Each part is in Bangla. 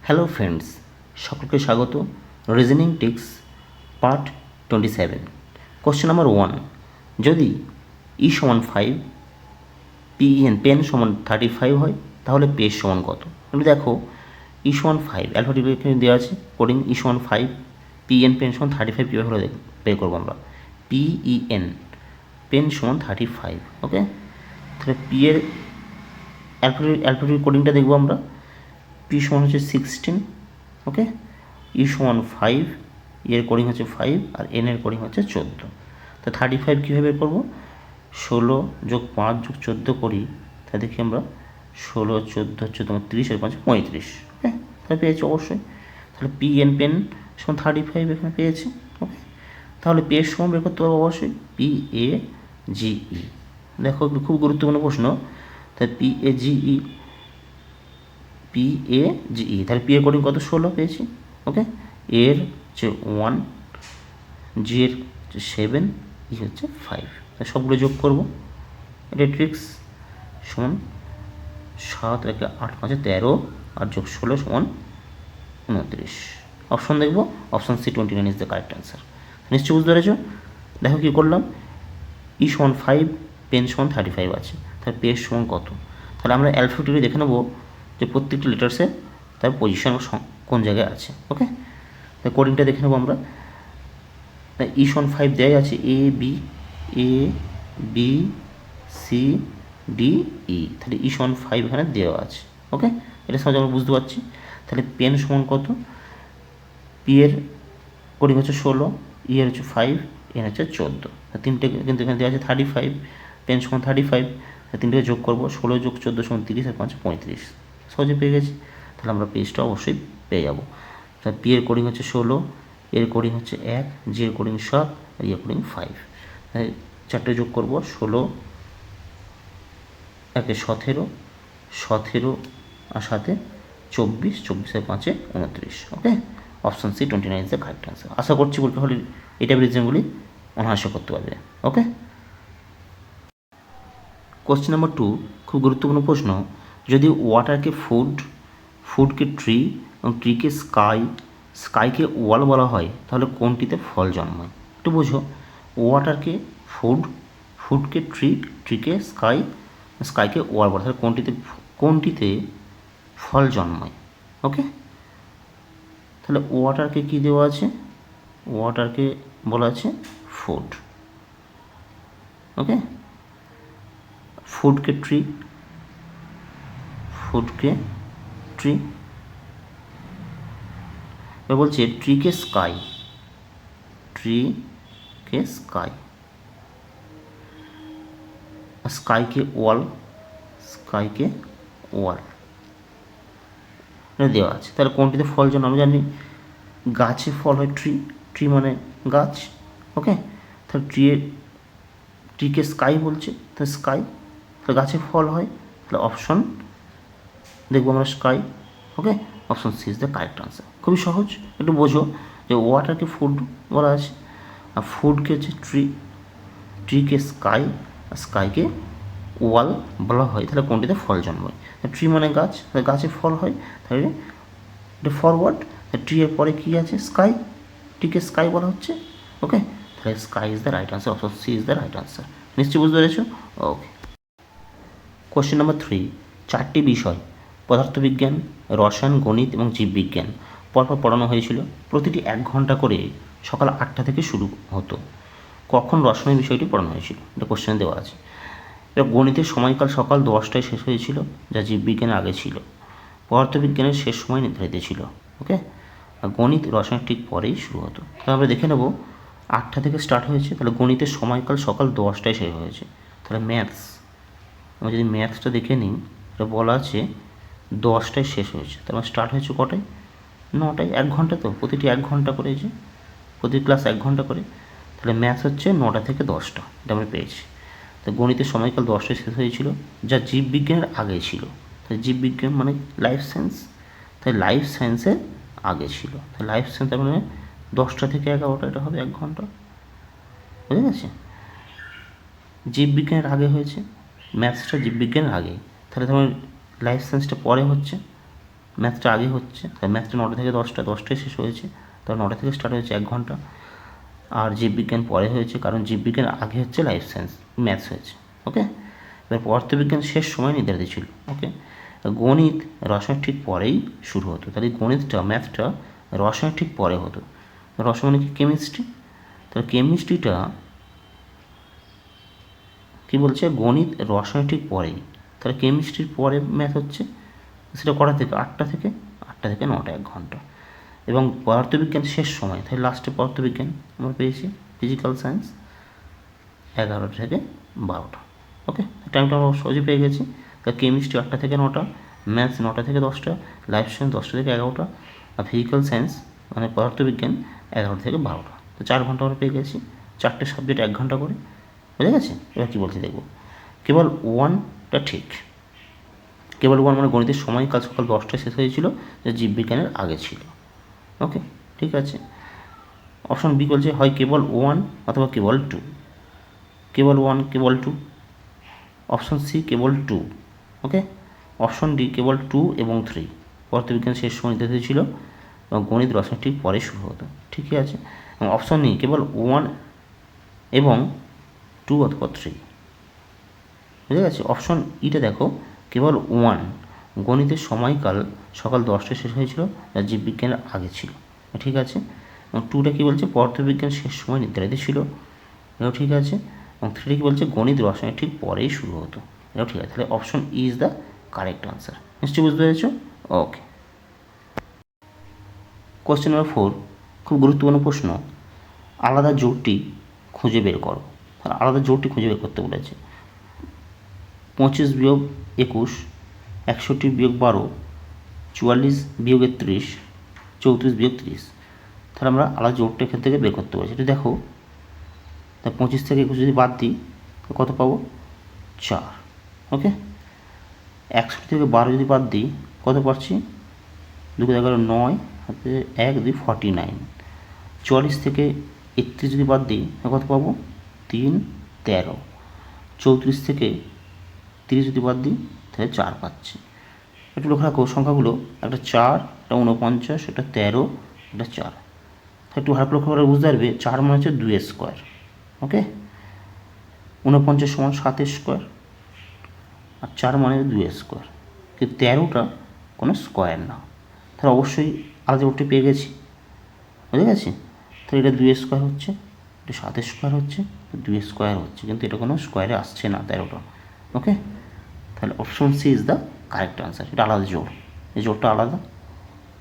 হ্যালো ফ্রেন্ডস, সকলকে স্বাগত। Reasoning tricks part 27। Question number 1, যদি ই সমান 5, পেন সমান 35 হয়, তাহলে পেজ সমান কত? তুমি দেখো, ই সমান 5, অ্যালফাবেটিক এখানে দেওয়া আছে, কোডিং ই সমান 5, পেন সমান 35 কীভাবে হলো পে করবো আমরা। পেন সমান 35, ওকে। তাহলে পি এর অ্যালফাবেটিক কোডিংটা দেখবো আমরা। পি সমান হচ্ছে 16, ওকে। ই সমান 5, এর কোডিং হচ্ছে 5, আর এন এর কোডিং হচ্ছে 14। তো 35 কীভাবে বের করবো? 16 যোগ 5 যোগ 14 করি, তাহলে দেখি আমরা 16 14 হচ্ছে তোমার 30, আর 5 35, ওকে। তাহলে পেয়েছি অবশ্যই। তাহলে পেন সমান 35 এখানে পেয়েছি, ওকে। তাহলে পি এর সমান বের করতে পারবো অবশ্যই PAGE। দেখো খুব গুরুত্বপূর্ণ প্রশ্ন। তাহলে PAGE, তাহলে পি এর কোডিং কত? 16 পেয়েছি, ওকে। এর হচ্ছে 1, জি এর হচ্ছে 7, ই হচ্ছে 5। তাহলে সবগুলো যোগ করবো। এটা ট্রিক্স। সমান 7 রেখে 8 5 13, আর যোগ 16 সমান 29। অপশন দেখবো, option C 29 is the correct answer. নিশ্চয়ই বুঝতে পেরেছো? দেখো কী করলাম, ই সমান 5, পেন সমান 35 আছে, তাহলে পেজ সমান কত? তাহলে আমরা অ্যালফাবেটিকলি দেখে নেবো যে প্রত্যেকটি লেটার্সে তার পজিশন কোন জায়গায় আছে, ওকে। তাই কোডিংটা দেখে নেবো আমরা। ই সমান 5 দেওয়াই আছে, ABCDE, তাহলে ই সমান 5 এখানে দেওয়া আছে, ওকে। এটা সহজে আমরা বুঝতে পারছি। তাহলে পেন সমান কত? পি এর কোডিং হচ্ছে 16, ই এর হচ্ছে 5, এন হচ্ছে 14। তিনটে কিন্তু এখানে দেওয়া আছে 35, পেন সমান 35, তিনটে যোগ করবো, 16 যোগ 14 সমান 30, আর 5 35। সহজে পেয়ে গেছি। তাহলে আমরা পেজটা অবশ্যই পেয়ে যাবো। তাহলে পি এর কোডিং হচ্ছে 16, এর কোডিং হচ্ছে 1, জি এর কোডিং 7, আর ইয়ের কোডিং 5। চারটে যোগ করবো, 16 একে 17, 17 আর 7 24, 24 আর 5 29, okay. Option C 29 is the correct answer. আশা করছি পরীক্ষা হলে এই টাইপের রিজনগুলি অনায়াসে করতে পারবে, ওকে। কোশ্চেন নাম্বার 2, খুব গুরুত্বপূর্ণ প্রশ্ন। যদি ওয়াটারকে ফুডকে ট্রি এবং ট্রিকে স্কাইকে ওয়াল বলা হয়, তাহলে কোনটিতে ফল জন্মায়? একটু বোঝো। ওয়াটারকে ফুডকে ট্রিকে স্কাইকে ওয়াল বলা, তাহলে কোনটিতে ফল জন্মায়, ওকে। তাহলে ওয়াটারকে কী দেওয়া আছে? ওয়াটারকে বলা আছে ফুড, ওকে। ফুডকে ট্রি এবার বলছে ট্রিকে স্কাই স্কাইকে ওয়াল এটা দেওয়া আছে। তাহলে কোনটিতে ফল জন্য আমরা জানি গাছে ফল হয়, ট্রি মানে গাছ, ওকে। তাহলে ট্রিকে স্কাই বলছে, তাহলে স্কাই, তাহলে গাছে ফল হয়, তাহলে অপশন দেখবো আমরা sky, okay. Option C is the correct answer. খুবই সহজ। একটু বোঝো যে ওয়াটারকে ফুড বলা আছে, আর ফুডকে হচ্ছে ট্রিকে স্কাই, আর স্কাইকে ওয়াল বলা হয়, তাহলে কোনটিতে ফল জন্মায়? ট্রি মানে গাছ, তাহলে গাছে ফল হয়, তাহলে এটা ফরওয়ার্ড। ট্রি এর পরে কী আছে? স্কাই, ট্রিকে স্কাই বলা হচ্ছে, ওকে। তাহলে sky is the right answer, option C is the right answer. নিশ্চয়ই বুঝতে পেরেছো? ওকে। কোশ্চেন নাম্বার 3, 4টি বিষয় পদার্থবিজ্ঞান, রসায়ন, গণিত এবং জীববিজ্ঞান পরপর পড়ানো হয়েছিল। প্রতিটি 1 ঘন্টা করে সকাল 8টা থেকে শুরু হতো। কখন রসায়ন বিষয়টি পড়ানো হয়েছিল? এটা কোশ্চেনে দেওয়া আছে। এবার গণিতের সময়কাল সকাল 10টায় শেষ হয়েছিল, যা জীববিজ্ঞানের আগে ছিল। পদার্থবিজ্ঞানের শেষ সময় নির্ধারিত ছিল, ওকে। আর গণিত রসায়ন ঠিক পরেই শুরু হতো। তাহলে আমরা দেখে নেব 8টা থেকে স্টার্ট হয়েছে, তাহলে গণিতের সময়কাল সকাল 10টায় শেষ হয়েছে। তাহলে আমরা যদি ম্যাথসটা দেখে নিই, এটা বলা আছে 10টায় শেষ হয়েছে, তার মানে স্টার্ট হয়েছে কটায়? 9টায়। 1 ঘন্টা, তো প্রতিটি 1 ঘন্টা করে, যে প্রতি ক্লাস 1 ঘন্টা করে। তাহলে ম্যাথস হচ্ছে 9টা থেকে 10টা, এটা আমরা পেয়েছি। তো গণিতের সময়কাল 10টায় শেষ হয়েছিল, যা জীববিজ্ঞানের আগে ছিল। তাই জীববিজ্ঞান মানে লাইফ সায়েন্স, তাই লাইফ সায়েন্সের আগে ছিল। তাই লাইফ সায়েন্স তার মানে 10টা থেকে 11টা, এটা হবে 1 ঘন্টা, বুঝে গেছে? জীববিজ্ঞানের আগে হয়েছে, ম্যাথসটা জীববিজ্ঞানের আগে, তাহলে তোমার লাইফ সায়েন্সটা পরে হচ্ছে, ম্যাথটা আগে হচ্ছে, তাই ম্যাথটা 9টা থেকে 10টায় শেষ হয়েছে, তার 9টা থেকে স্টার্ট হয়েছে 1 ঘন্টা। আর জীববিজ্ঞান পরে হয়েছে, কারণ জীববিজ্ঞান আগে হচ্ছে লাইফ সায়েন্স ম্যাথস হয়েছে। ওকে, এবার পদার্থবিজ্ঞান শেষ সময় নির্ধারিত ছিল। ওকে, গণিত রসায়ন ঠিক পরেই শুরু হতো, তাহলে গণিতটা ম্যাথটা রসায়ন ঠিক পরে হতো। রসায়ন মানে কি? কেমিস্ট্রি। তাহলে কেমিস্ট্রিটা কী বলছে? গণিত রসায়ন ঠিক পরেই, তাহলে কেমিস্ট্রির পরে ম্যাথ হচ্ছে, সেটা কটা থেকে? 8টা থেকে 9টা, 1 ঘন্টা। এবং পদার্থবিজ্ঞান শেষ সময়, তাহলে লাস্টে পদার্থবিজ্ঞান আমরা পেয়েছি ফিজিক্যাল সায়েন্স 11টা থেকে 12টা। ওকে, টাইমটা আমরা সহজে পেয়ে গেছি। তাহলে কেমিস্ট্রি 8টা থেকে 9টা, ম্যাথস 9টা থেকে 10টা, লাইফ সায়েন্স 10টা থেকে 11টা, আর ফিজিক্যাল সায়েন্স মানে পদার্থবিজ্ঞান 11টা থেকে 12টা। তো 4 ঘন্টা আমরা পেয়ে গেছি, 4টে সাবজেক্ট 1 ঘন্টা করে। বুঝে গেছে? এবার কী বলছি দেখব। কেবল 1টা ঠিক। কেবল 1 মানে গণিতের সময়কাল সকাল 10টায় শেষ হয়েছিল, যা জীববিজ্ঞানের আগে ছিল। ওকে, ঠিক আছে। অপশন বি বলছে হয় কেবল 1 অথবা কেবল 2। কেবল 1, কেবল 2। অপশন সি কেবল 2। ওকে, অপশন ডি কেবল 2 এবং 3। পদার্থবিজ্ঞান শেষ সময় নির্ধারিত ছিল এবং গণিত রসায়ন ঠিক পরে শুরু হতো। ঠিকই আছে। এবং অপশন ই কেবল 1 এবং 2 অথবা 3। বুঝে গেছে? অপশন ইটা দেখো, কেবল 1 গণিতের সময়কাল সকাল 10টায় শেষ হয়েছিল, যা জীববিজ্ঞানের আগে ছিল। ঠিক আছে। এবং 2টা কী বলছে? পদার্থবিজ্ঞান শেষ সময় নির্ধারিত ছিল, এটাও ঠিক আছে। এবং 3টা কী বলছে? গণিত রসায়ন ঠিক পরেই শুরু হতো, এটাও ঠিক আছে। তাহলে option E is the correct answer. নিশ্চয়ই বুঝতে পেরেছো? ওকে। কোশ্চেন নাম্বার 4, খুব গুরুত্বপূর্ণ প্রশ্ন। আলাদা জোড়টি খুঁজে বের করো। আলাদা জোড়টি খুঁজে বের করতে বলেছে। 25 বিয়োগ 21, 61 বিয়োগ 12, 44 বিয়োগ 31, 34 বিয়োগ 30। তাহলে আমরা আলাদা জোড়টা এখান থেকে বের করতে পারছি। এটা দেখো, তা 25 থেকে 21 যদি বাদ দিই কত পাবো? 4। ওকে, 61 থেকে 12 যদি বাদ দিই কত পাচ্ছি? 2 × 11 9, হাতে 1 2 49। 44 থেকে 31 যদি বাদ দিই কত পাবো? 3 13। 34 থেকে 30 যদি বাদ দিই তাহলে 4 পাচ্ছি। একটু লক্ষ্য রাখো সংখ্যাগুলো, একটা 4, একটা 49, একটা 13, একটা 4। একটু ভালো লক্ষ্য করে বুঝতে পারবে 4 মানে হচ্ছে 2 স্কোয়ার। ওকে, 49 সমান 7 স্কোয়ার, আর 4 মানে 2 স্কোয়ার। কিন্তু 13টা কোনো স্কোয়ার না, তাহলে অবশ্যই আলাদা জোড়টি পেয়ে গেছি। বুঝে গেছি? তাহলে এটা 2 স্কোয়ার হচ্ছে, এটা 7 স্কোয়ার হচ্ছে, 2 স্কোয়ার হচ্ছে, কিন্তু এটা কোনো স্কোয়ারে আসছে না 13টা। ওকে, তাহলে option C is the correct answer. এটা আলাদা জোড়, এই জোড়টা আলাদা।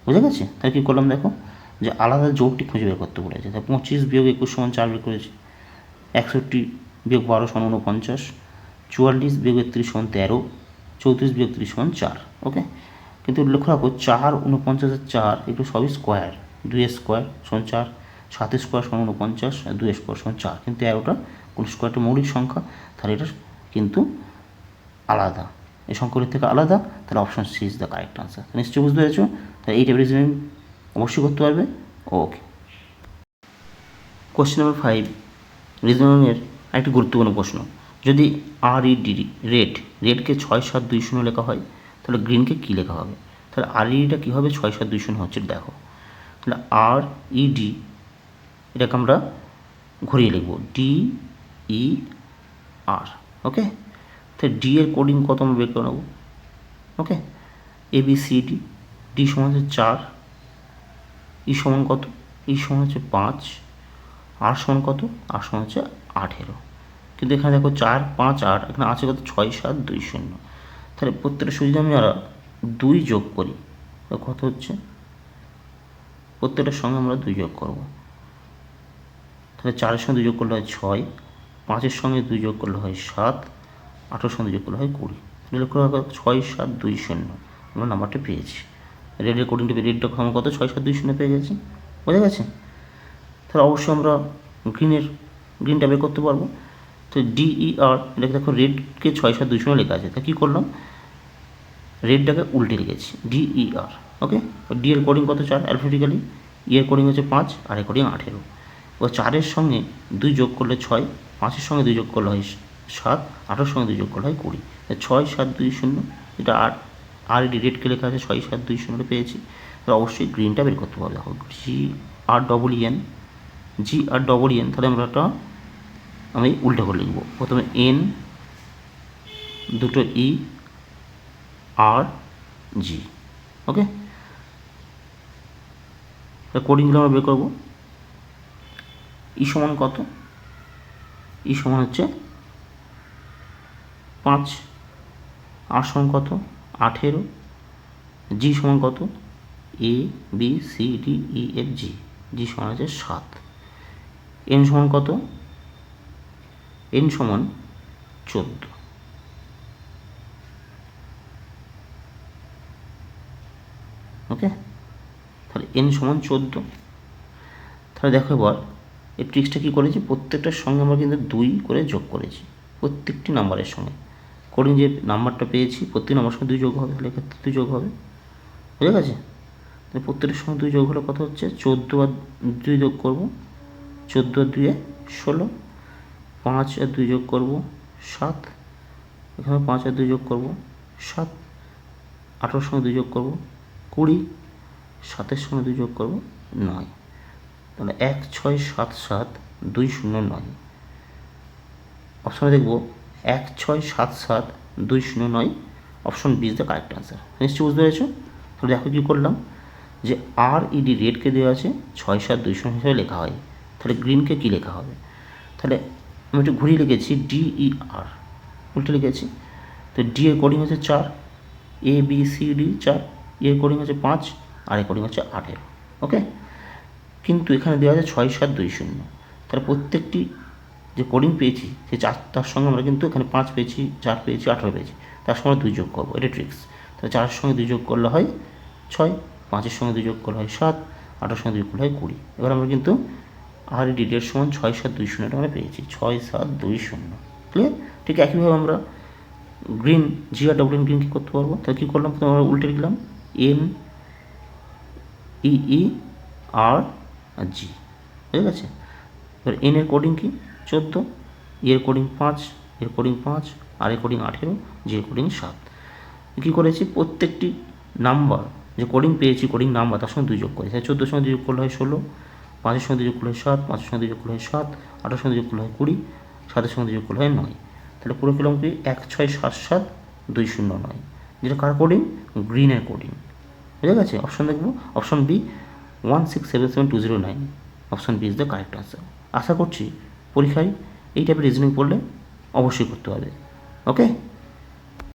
বুঝে গেছে? তাহলে কী করলাম দেখো, যে আলাদা জোড়টি খুঁজে বের করতে বলেছে। তাই 25 বিয়োগ 21 সমান 4 বের করেছি, 61 বিয়োগ 12 সমান 49, 44 বিয়োগ 31 সমান 13, 34 বিয়োগ 30 সমান 4। ওকে, কিন্তু লক্ষ্য রাখো 4 49 আর 4 এগুলো সবই স্কোয়ার। 2 স্কোয়ার সমান 4, 7 স্কোয়ার সমান 49, আর 2 স্কোয়ার সমান 4। কিন্তু 13টা কোন স্কোয়ারটা মৌলিক সংখ্যা, তাহলে এটা কিন্তু আলাদা, এই সংখ্যাগুলির থেকে আলাদা। তাহলে option C is the correct answer. নিশ্চয়ই বুঝতে পেরেছো? তাহলে এই টাইপের রিজনিং অবশ্যই করতে পারবে। ওকে, কোশ্চেন নাম্বার 5, রিজনিংয়ের একটি গুরুত্বপূর্ণ প্রশ্ন। যদি RED রেডকে 6 7 2 0 লেখা হয়, তাহলে গ্রিনকে কী লেখা হবে? তাহলে REDটা কীভাবে 6 7 2 0 হচ্ছে দেখো। তাহলে RED এটাকে আমরা ঘুরিয়ে লিখব DER। ওকে, তাহলে ডি এর কোডিং কত আমরা বের করে নেব। ওকে, ABCD, ডি সমান হচ্ছে 4, ই সমান কত? ই সমান হচ্ছে 5, আর সমান কত? আর সমান হচ্ছে 18। কিন্তু এখানে দেখো 4 5 8, এখানে আছে কত? 6 7 2 0। তাহলে প্রত্যেকটা যদি আমি 2 যোগ করি কত হচ্ছে? প্রত্যেকটার সঙ্গে আমরা 2 যোগ করব। তাহলে 4-এর সঙ্গে 2 যোগ করলে হয় 6, 5-এর সঙ্গে 2 যোগ করলে হয় 7, 8-এর সঙ্গে যোগ করলে হয় 20। লক্ষ্য রাখো 6 7 2 0 আমরা নাম্বারটা পেয়েছি। রেডের কোডিংটা রেডটা আমরা কত? 6 7 2 0 পেয়ে গেছি। বোঝা গেছে? তাহলে অবশ্যই আমরা গ্রিনটা বের করতে পারবো। তো DER এটা দেখো, রেডকে 6 7 2 0 লেখা আছে, তা কী করলাম? রেডটাকে উল্টে লিখেছি DER। ওকে, ডি এর কোডিং কত? 4 অ্যালফাবেটিক্যালি, ই এর কোডিং হচ্ছে 5, আর এর কোডিং 18। ও 4-এর সঙ্গে 2 যোগ করলে 6, 5-এর সঙ্গে 2 যোগ করলে হয় 7, 8-এর সঙ্গে 2 যোগ করলে হয় 20। 6 7 2 0, এটা 8, RED রেডকে লেখা আছে 67200 পেয়েছি, তাহলে অবশ্যই গ্রিনটা বের করতে হবে। দেখো GREN, তাহলে আমরা আমি উল্টো করে লিখব। প্রথমে N, দুটো E, R, G। ওকে, কোডিংগুলো আমরা বের করবো। ই সমান কত? ই সমান হচ্ছে 5, আর সমান কত? 18, জি সমান কত? ABCDEFG, জি সমান হচ্ছে 7, এন সমান কত? এন সমান 14। ওকে, তাহলে এন সমান 14। তাহলে দেখো এবার এই ট্রিক্সটা কী করেছি, প্রত্যেকটার সঙ্গে আমরা কিন্তু 2 করে যোগ করেছি, প্রত্যেকটি নাম্বারের সঙ্গে। কোডিং যে নাম্বারটা পেয়েছি প্রত্যেক নাম্বারের সঙ্গে 2 যোগ হবে, তাহলে এক্ষেত্রে 2 যোগ হবে। বুঝে গেছে? তাহলে প্রত্যেকটার সঙ্গে 2 যোগ হলে কত হচ্ছে? 14 আর 2 যোগ করব, 14 আর 2 16, 5 আর 2 যোগ করব 7, এখানে 5 আর 2 যোগ করব 7, 18 সঙ্গে 2 যোগ করব 20, 7 সঙ্গে 2 যোগ করব 9। তাহলে 1677 209। অপশানে দেখব 1677 209, option B is the correct answer. নিশ্চয়ই বুঝতে পেরেছো? তাহলে দেখো কী করলাম, যে RED রেডকে দেওয়া আছে 67200 হিসাবে লেখা হয়, তাহলে গ্রিনকে কী লেখা হবে? তাহলে আমি একটু ঘুরিয়ে লিখেছি DER, উল্টে লিখেছি। তো ডি এর কোডিং হচ্ছে 4, ABCD 4, এর কোডিং হচ্ছে 5, আর এর কোডিং হচ্ছে 18। ওকে, কিন্তু এখানে দেওয়া আছে 6720, তাহলে প্রত্যেকটি যে কোডিং পেয়েছি সে তার সঙ্গে আমরা কিন্তু এখানে 5 পেয়েছি, 4 পেয়েছি, 18 পেয়েছি, তার সঙ্গে 2 যোগ করবো, এটা ট্রিক্স। তাহলে 4 সঙ্গে 2 যোগ করলে হয় 6, 5 সঙ্গে 2 যোগ করলে হয় 7, 18 সঙ্গে 2 যোগ করলে হয় 20। এবার আমরা কিন্তু RED রেড সমান 6720 এটা আমরা পেয়েছি, 6720। ক্লিয়ার? ঠিক একইভাবে আমরা গ্রিন, GREN গ্রিন কী করতে পারবো? তাহলে কী করলাম, আমরা উল্টে লিখলাম NEER আর G। ঠিক আছে? এবার এন এর কোডিং কি? 14, এর কোডিং 5, এর কোডিং 5, আর এর কোডিং 18, জি এর কোডিং 7। কী করেছি, প্রত্যেকটি নাম্বার যে কোডিং পেয়েছি, কোডিং নাম্বার তার সঙ্গে 2 যোগ করেছি। 14 সঙ্গে 2 যোগ করলে হয় 16, 5 সঙ্গে 2 যোগ করলে হয় 7, 5 সঙ্গে 2 যোগ করলে হয় 7, 18 সঙ্গে 2 যোগ করলে হয় 20, 7 সঙ্গে 2 যোগ করলে হয় 9। তাহলে পুরো পেলাম কি 1677 209, যেটা কার কোডিং? গ্রিনের কোডিং। বুঝে গেছে? অপশন দেখবো, option B 1677209, option B is the correct answer. আশা করছি পরীক্ষায় এই টাইপের রিজনিং পড়লে অবশ্যই করতে হবে। ওকে।